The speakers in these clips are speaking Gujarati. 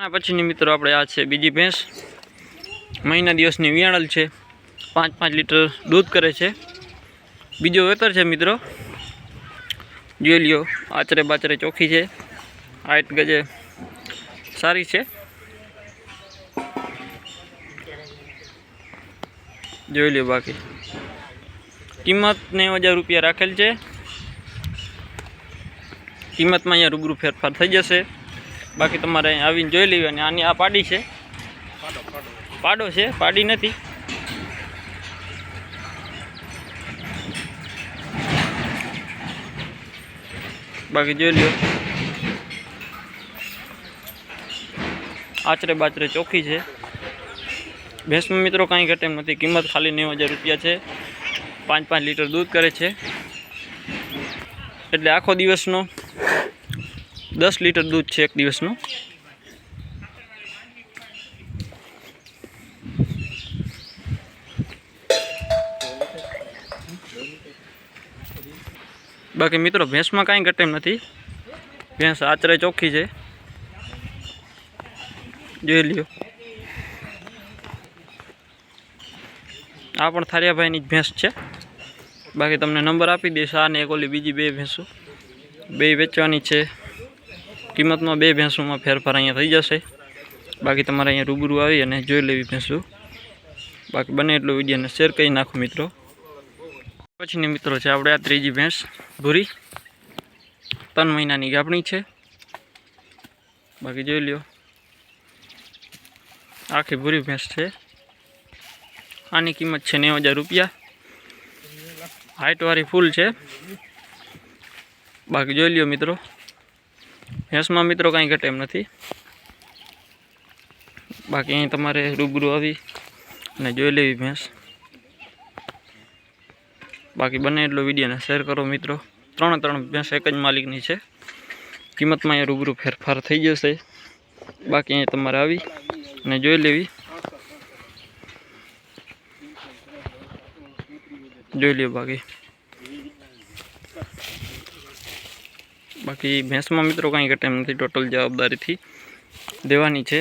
આ પછીની મિત્રો આપણે આ છે બીજી ભેંસ મહિના દિવસની વિયાણલ છે 5-5 લીટર દૂધ કરે છે। બીજો વેતર છે મિત્રો, જોઈ લ્યો, આચરે બાચરે ચોખ્ખી છે, હાઈટ ગજે સારી છે, જોઈ લ્યો। બાકી કિંમત 9000 રૂપિયા રાખેલ છે। કિંમતમાં અહીંયા રૂબરૂ ફેરફાર થઈ જશે। બાકી તમારે અહીં આવીને જોઈ લેવી। અને આની આ પાડી છે, પાડો છે, પાડી નથી। બાકી જોઈ લ્યો, આચરે બાચરે ચોખ્ખી છે। ભેંસમાં મિત્રો કાંઈ ઘટે એમ નથી। કિંમત ખાલી 9000 રૂપિયા છે। 5-5 લીટર દૂધ કરે છે, એટલે આખો દિવસનો 10 લીટર દૂધ છે એક દિવસનું। બાકી મિત્રો ભેંસમાં કાંઈ ઘટે એમ નથી। ભેંસ આચરે ચોખ્ખી છે, જોઈ લ્યો। આ પણ થારિયાભાઈની જ ભેંસ છે। બાકી તમને નંબર આપી દઈશ। આ ને એક ઓલી બીજી બે ભેંસો, બે વેચવાની છે। કિંમતમાં બે ભેંસોમાં ફેરફાર અહીંયા થઈ જશે। બાકી તમારે અહીંયા રૂબરૂ આવી અને જોઈ લેવી ભેંસો। બાકી બને એટલો વિડીયોને શેર કરી નાખો મિત્રો। પછીની મિત્રો છે આપણે આ ત્રીજી ભેંસ ભૂરી, 3 મહિનાની ગાભણી છે। બાકી જોઈ લ્યો, આખી ભૂરી ભેંસ છે। આની કિંમત છે 9000 રૂપિયા। હાઇટવાળી ફૂલ છે। બાકી જોઈ લ્યો મિત્રો, ભેંસમાં મિત્રો કાંઈ ઘટે એમ નથી। બાકી અહીં તમારે રૂબરૂ આવી અને જોઈ લેવી ભેંસ। બાકી બને એટલો વિડીયોને શેર કરો મિત્રો। 3 ભેંસ એક જ માલિકની છે। કિંમતમાં અહીંયા રૂબરૂ ફેરફાર થઈ જશે। બાકી અહીં તમારે આવી અને જોઈ લેવી, જોઈ લ્યો। બાકી ભેંસમાં મિત્રો કાંઈ ઘટે એમ નથી। ટોટલ જવાબદારીથી દેવાની છે।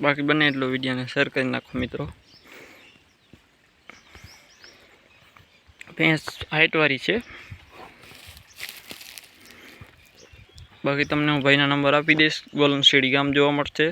બાકી બને એટલો વિડીયોને શેર કરી નાખો મિત્રો। ભેંસ હાઇટવાળી છે। બાકી તમને હું ભાઈના નંબર આપી દઈશ। ગોલનશેડી ગામ જોવા મળશે।